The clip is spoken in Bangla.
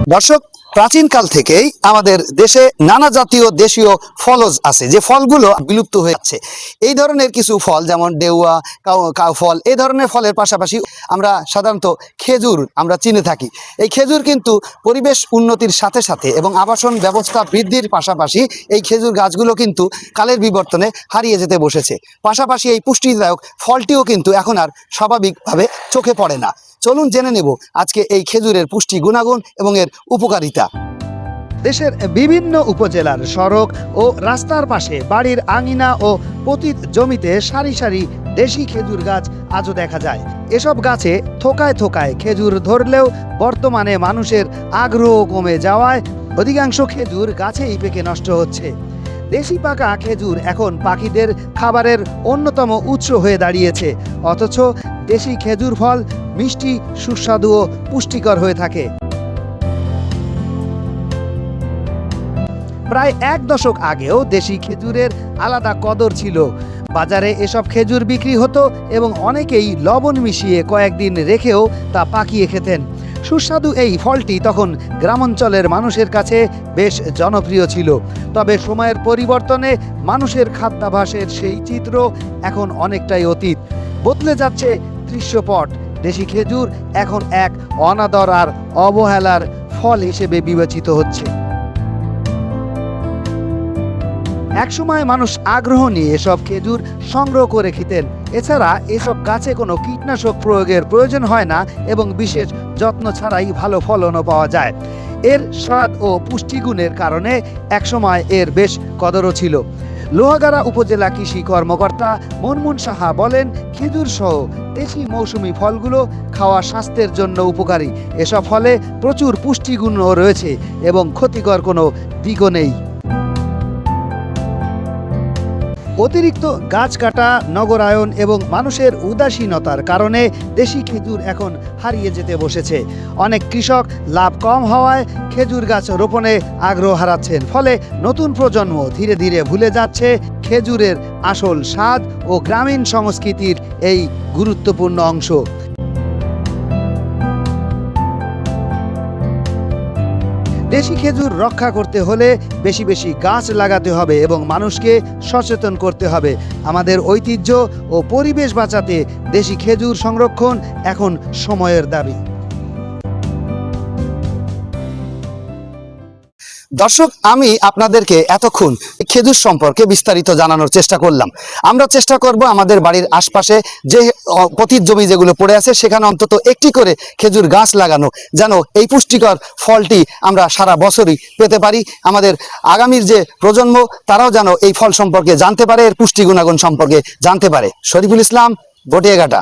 দর্শক, প্রাচীনকাল থেকেই আমাদের দেশে নানা জাতীয় দেশীয় ফলজ আছে, যে ফলগুলো বিলুপ্ত হয়ে যাচ্ছে। এই ধরনের কিছু ফল যেমন ডেউয়া, কাউ ফল, এই ধরনের ফলের পাশাপাশি আমরা সাধারণত খেজুর আমরা চিনে থাকি। এই খেজুর কিন্তু পরিবেশ উন্নতির সাথে সাথে এবং আবাসন ব্যবস্থা বৃদ্ধির পাশাপাশি এই খেজুর গাছগুলো কিন্তু কালের বিবর্তনে হারিয়ে যেতে বসেছে। পাশাপাশি এই পুষ্টিদায়ক ফলটিও কিন্তু এখন আর স্বাভাবিকভাবে চোখে পড়ে না। চলুন জেনে নেব আজকে এই খেজুরের পুষ্টি গুণাগুণ এবং এর উপকারিতা। দেশের বিভিন্ন উপজেলার সড়ক ও রাস্তার পাশে বাড়ির আঙিনা ও পতিত জমিতে সারি সারি দেশি খেজুর গাছ আজও দেখা যায়। এসব গাছে থোকায় থোকায় খেজুর ধরলেও বর্তমানে মানুষের আগ্রহ কমে যাওয়ায় অধিকাংশ খেজুর গাছেই পেকে নষ্ট হচ্ছে। দেশি পাকা খেজুর এখন পাখিদের খাবারের অন্যতম উৎস হয়ে দাঁড়িয়েছে, অথচ দেশি খেজুর ফল মিষ্টি, সুস্বাদু ও পুষ্টিকর হয়ে থাকে। প্রায় ১ দশক আগেও দেশি খেজুরের আলাদা কদর ছিল। বাজারে এসব খেজুর বিক্রি হতো এবং অনেকেই লবণ মিশিয়ে কয়েকদিন রেখেও তা পাকিয়ে খেতেন। সুস্বাদু এই ফলটি তখন গ্রামাঞ্চলের মানুষের কাছে বেশ জনপ্রিয় ছিল। তবে সময়ের পরিবর্তনে মানুষের খাদ্যাভ্যাসের সেই চিত্র এখন অনেকটাই অতীত। বদলে যাচ্ছে দৃশ্যপট। দেশি খেজুর এখন এক অনাদর আর অবহেলার ফল হিসেবে বিবেচিত হচ্ছে। একসময় মানুষ আগ্রহ নিয়ে এসব খেজুর সংগ্রহ করে খেতেন। এছাড়া এসব গাছে কোনো কীটনাশক প্রয়োগের প্রয়োজন হয় না এবং বিশেষ যত্ন ছাড়াই ভালো ফলনও পাওয়া যায়। এর স্বাদ ও পুষ্টিগুণের কারণে একসময় এর বেশ কদরও ছিল। লোহাগাড়া উপজেলা কৃষি কর্মকর্তা মনমুন সাহা বলেন, খেজুর সহ দেশি মৌসুমি ফলগুলো খাওয়া স্বাস্থ্যের জন্য উপকারী। এসব ফলে প্রচুর পুষ্টিগুণও রয়েছে এবং ক্ষতিকর কোনো দিকও নেই। অতিরিক্ত গাছ কাটা, নগরায়ন এবং মানুষের উদাসীনতার কারণে দেশি খেজুর এখন হারিয়ে যেতে বসেছে। অনেক কৃষক লাভ কম হওয়ায় খেজুর গাছ রোপণে আগ্রহ হারাচ্ছেন। ফলে নতুন প্রজন্ম ধীরে ধীরে ভুলে যাচ্ছে খেজুরের আসল স্বাদ ও গ্রামীণ সংস্কৃতির এই গুরুত্বপূর্ণ অংশ। দেশি খেজুর রক্ষা করতে হলে বেশি বেশি গাছ লাগাতে হবে এবং মানুষকে সচেতন করতে হবে। আমাদের ঐতিহ্য ও পরিবেশ বাঁচাতে দেশি খেজুর সংরক্ষণ এখন সময়ের দাবি। দর্শক, আমি আপনাদেরকে এতক্ষণ খেজুর সম্পর্কে বিস্তারিত জানানোর চেষ্টা করলাম। আমরা চেষ্টা করব আমাদের বাড়ির আশপাশে যে পতিত জমি যেগুলো পড়ে আছে সেখানে অন্তত একটি করে খেজুর গাছ লাগানো, যেন এই পুষ্টিকর ফলটি আমরা সারা বছরই পেতে পারি। আমাদের আগামীর যে প্রজন্ম তারাও যেন এই ফল সম্পর্কে জানতে পারে, এর পুষ্টি গুণাগুণ সম্পর্কে জানতে পারে। শরীফুল ইসলাম, বটিয়াঘাটা।